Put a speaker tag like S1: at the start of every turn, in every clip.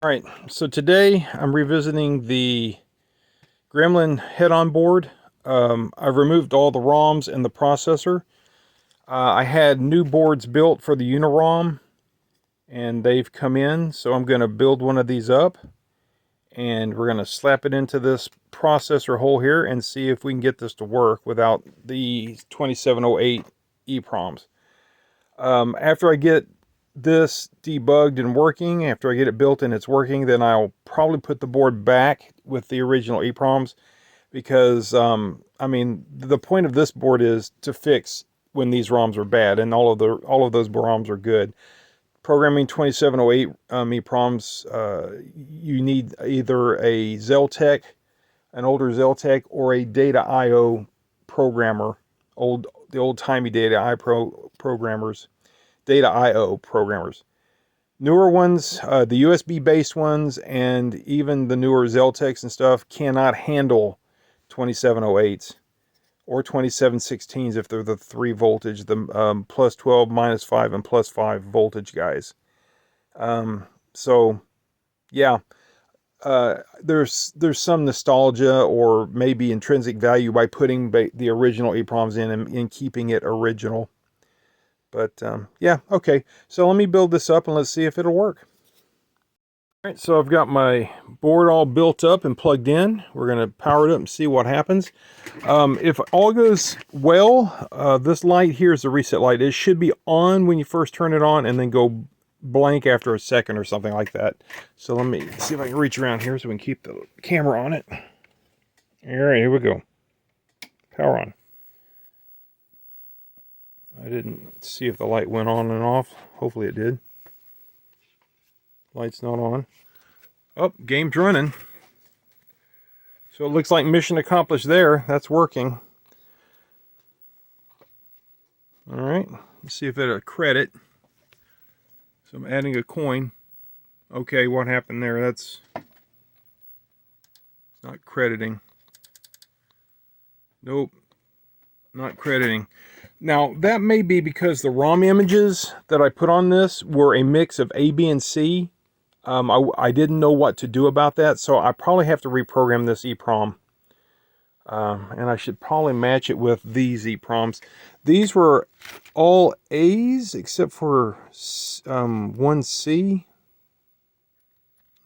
S1: Alright, so today I'm revisiting the Gremlin Head-On board. I've removed all the ROMs and the processor. I had new boards built for the UniROM, and they've come in, so I'm going to build one of these up, and we're going to slap it into this processor hole here and see if we can get this to work without the 2708 EPROMs. After I get this debugged and working, after I get it built and it's working, then I'll probably put the board back with the original EPROMs, because I mean, the point of this board is to fix when these ROMs are bad, and all of those ROMs are good. Programming 2708 EPROMs, you need either a Zeltec, an older Zeltec, or a Data IO programmer, the old-timey Data IO programmers. Data IO programmers. Newer ones, the USB-based ones, and even the newer Zeltecs and stuff cannot handle 2708s or 2716s if they're the 3 voltage, the plus 12, minus 5, and plus 5 voltage guys. So, yeah, there's some nostalgia or maybe intrinsic value by putting the original EPROMs in and keeping it original. But yeah, okay, so let me build this up and let's see if it'll work. All right, so I've got my board all built up and plugged in. We're going to power it up and see what happens. If all goes well, this light here is the reset light. It should be on when you first turn it on and then go blank after a second or something like that. So let me see if I can reach around here so we can keep the camera on it. All right, here we go. Power on. I didn't see if the light went on and off. Hopefully it did. Light's not on. Oh, game's running. So it looks like mission accomplished there. That's working. Alright, let's see if it'll credit. So I'm adding a coin. Okay, what happened there? That's not crediting. Nope, not crediting. Now, that may be because the ROM images that I put on this were a mix of A, B, and C. I didn't know what to do about that, so I probably have to reprogram this EPROM. And I should probably match it with these EPROMs. These were all A's except for one C.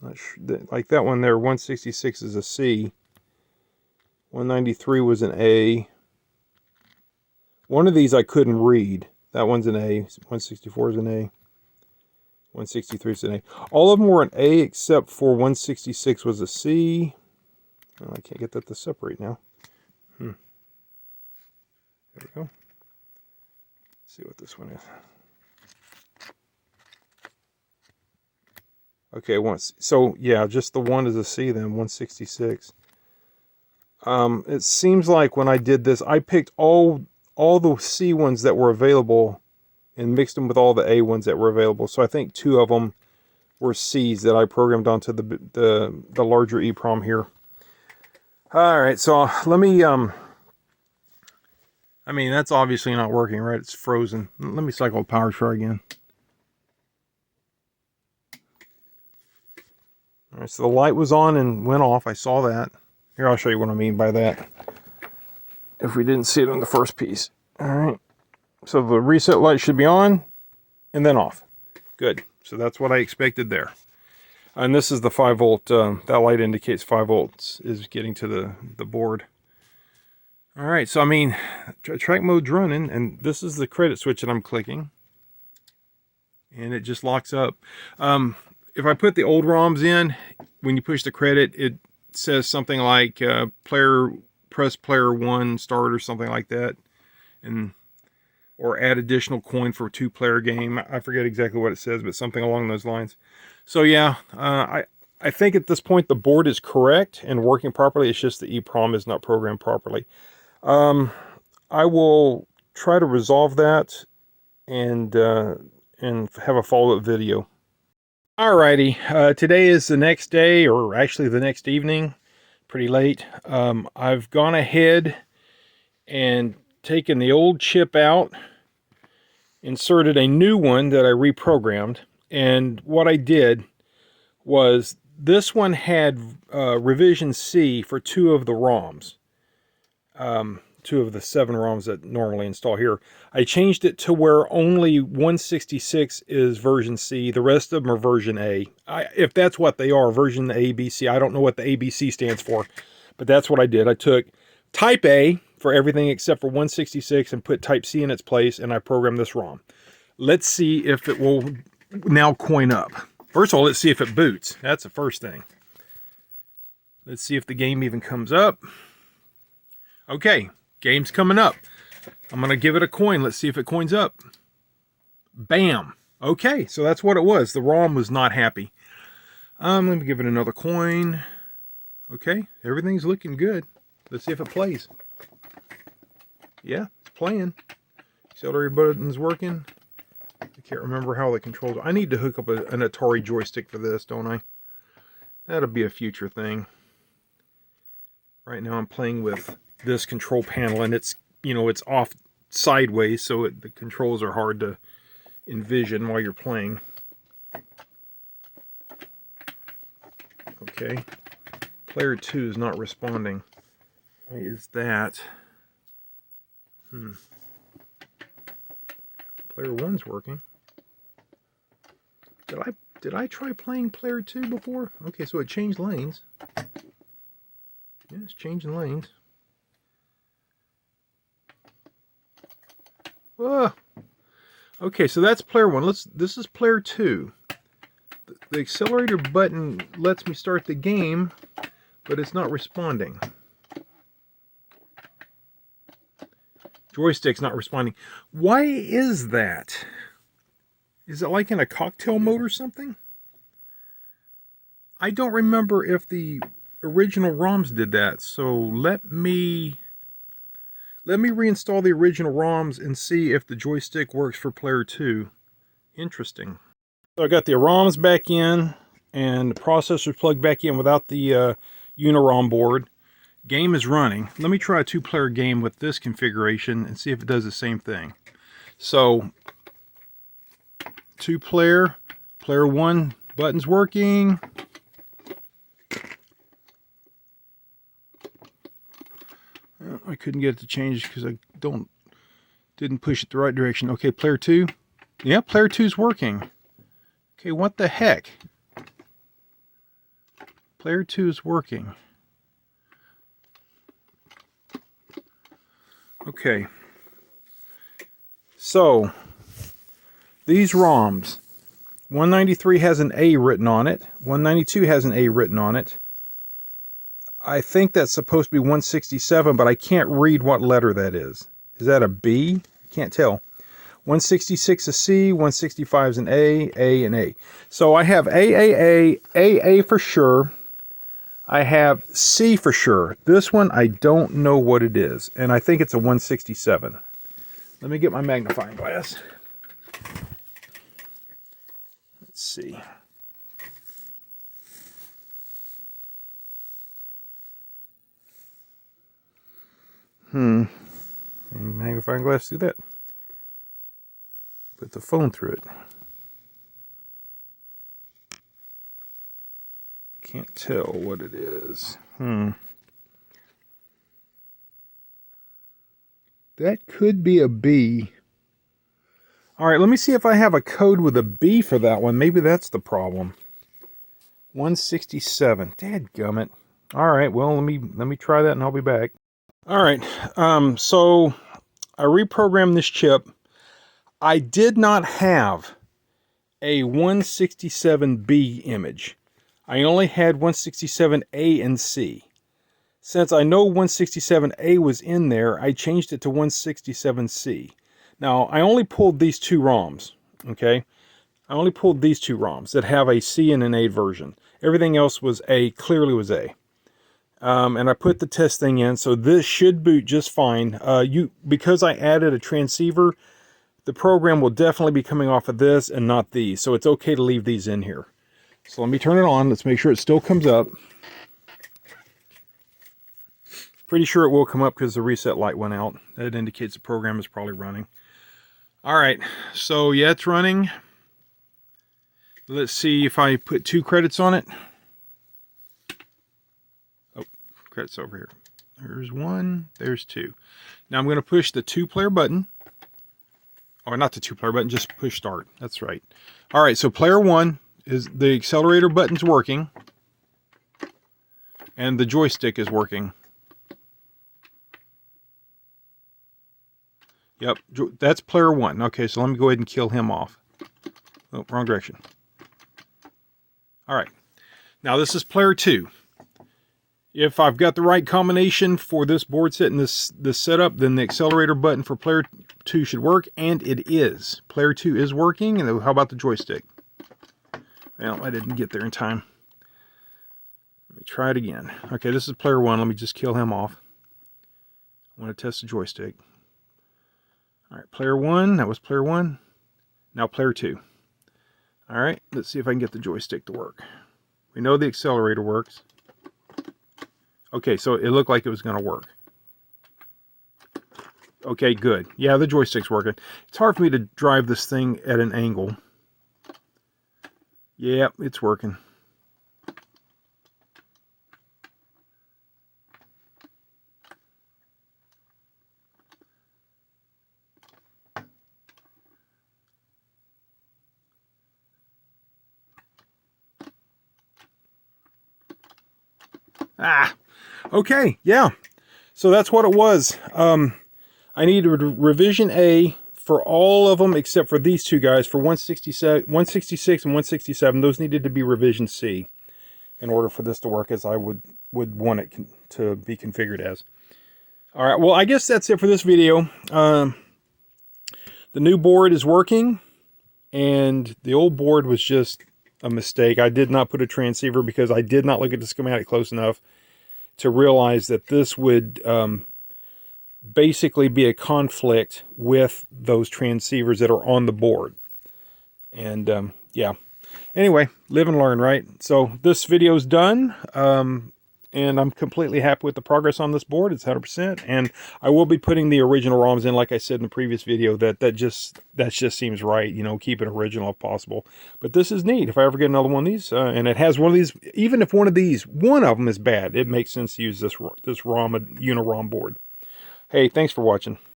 S1: Not sure, like that one there, 166 is a C. 193 was an A. One of these I couldn't read. That one's an A. 164 is an A. 163 is an A. All of them were an A except for 166 was a C. Oh, I can't get that to separate now. There we go. Let's see what this one is. Okay, so yeah, just the one is a C then, 166. It seems like when I did this, I picked all the C ones that were available and mixed them with all the A ones that were available. So I think 2 of them were C's that I programmed onto the larger EPROM here. All right, so let me, I mean, that's obviously not working, right? It's frozen. Let me cycle the power try again. All right, so the light was on and went off. I saw that. Here, I'll show you what I mean by that, if we didn't see it on the first piece. All right, so the reset light should be on and then off. Good, so that's what I expected there. And this is the 5 volt, that light indicates 5 volts is getting to the board. All right, so I mean, track mode's running, and this is the credit switch that I'm clicking. And it just locks up. If I put the old ROMs in, when you push the credit, it says something like press player 1 start or something like that, or add additional coin for a 2-player game. I forget exactly what it says, but something along those lines. So yeah, I think at this point the board is correct and working properly. It's just the EPROM is not programmed properly. I will try to resolve that and have a follow-up video. Alrighty, today is the next day, or actually the next evening, pretty late. I've gone ahead and taken the old chip out, inserted a new one that I reprogrammed, and what I did was this one had revision C for 2 of the ROMs. 2 of the 7 ROMs that normally install here. I changed it to where only 166 is version C. The rest of them are version A. If that's what they are, version A, B, C. I don't know what the ABC stands for, but that's what I did. I took type A for everything except for 166 and put type C in its place, and I programmed this ROM. Let's see if it will now coin up. First of all, let's see if it boots. That's the first thing. Let's see if the game even comes up. Okay, game's coming up. I'm going to give it a coin. Let's see if it coins up. Bam. Okay, so that's what it was. The ROM was not happy. Let me give it another coin. Okay, everything's looking good. Let's see if it plays. Yeah, it's playing. Accelerator button's working. I can't remember how the controls. I need to hook up an Atari joystick for this, don't I? That'll be a future thing. Right now I'm playing with this control panel, and it's, you know, it's off sideways, so the controls are hard to envision while you're playing. Okay, player 2 is not responding. Why is that? Player 1's working. Did I try playing player 2 before? Okay, so it changed lanes. Yeah, it's changing lanes. Whoa. Okay, so that's player 1. This is player 2. The accelerator button lets me start the game, but it's not responding. Joystick's not responding. Why is that? Is it like in a cocktail mode or something? I don't remember if the original ROMs did that, so let me reinstall the original ROMs and see if the joystick works for player 2. Interesting. So I got the ROMs back in and the processor plugged back in without the UniROM board. Game is running. Let me try a 2-player game with this configuration and see if it does the same thing. So 2-player, player 1 button's working. I couldn't get it to change because I didn't push it the right direction. Okay, player 2. Yeah, player 2's working. Okay, what the heck? Player 2 is working. Okay. So, these ROMs, 193 has an A written on it. 192 has an A written on it. I think that's supposed to be 167, but I can't read what letter that is. Is that a B? I can't tell. 166 a C, 165 is an A, and A. So I have A for sure. I have C for sure. This one, I don't know what it is, and I think it's a 167. Let me get my magnifying glass. Let's see. Magnifying glass, do that. Put the phone through it. Can't tell what it is. That could be a B. All right, let me see if I have a code with a B for that one. Maybe that's the problem. 167. Dadgummit. All right, well, let me try that and I'll be back. All right, so I reprogrammed this chip. I did not have a 167B image. I only had 167A and C. Since I know 167A was in there, I changed it to 167C. Now, I only pulled these 2 ROMs, okay? I only pulled these 2 ROMs that have a C and an A version. Everything else was A, clearly was A. And I put the test thing in, so this should boot just fine. Because I added a transceiver, the program will definitely be coming off of this and not these, so it's okay to leave these in here. So let me turn it on. Let's make sure it still comes up. Pretty sure it will come up because the reset light went out. That indicates the program is probably running. All right, so yeah, it's running. Let's see if I put 2 credits on it. Oh, credits over here. There's 1, there's 2. Now I'm going to push the 2-player button. Or not the 2-player button, just push start. That's right. All right, so player 1 is the accelerator button's working. And the joystick is working. Yep, that's player 1. Okay, so let me go ahead and kill him off. Oh, wrong direction. All right, now this is player 2. If I've got the right combination for this board set and this setup, then the accelerator button for player 2 should work, and it is. Player 2 is working, and how about the joystick? Well, I didn't get there in time. Let me try it again. Okay, this is player 1. Let me just kill him off. I want to test the joystick. All right, player 1, that was player 1. Now player 2. All right, let's see if I can get the joystick to work. We know the accelerator works. Okay, so it looked like it was going to work. Okay, good. Yeah, the joystick's working. It's hard for me to drive this thing at an angle. Yeah, it's working. Okay, yeah. So that's what it was. I needed revision A for all of them except for these 2 guys. For 166 and 167, those needed to be revision C in order for this to work as I would want it to be configured as. All right, well, I guess that's it for this video. The new board is working, and the old board was just a mistake. I did not put a transceiver because I did not look at the schematic close enough to realize that this would basically be a conflict with those transceivers that are on the board. And yeah, anyway, live and learn, right? So this video's done, and I'm completely happy with the progress on this board. It's 100%, and I will be putting the original ROMs in, like I said in the previous video. That just seems right, you know, keep it original if possible. But this is neat. If I ever get another one of these, and it has one of these, even if one of them is bad, it makes sense to use this ROM UniROM board. Hey, thanks for watching.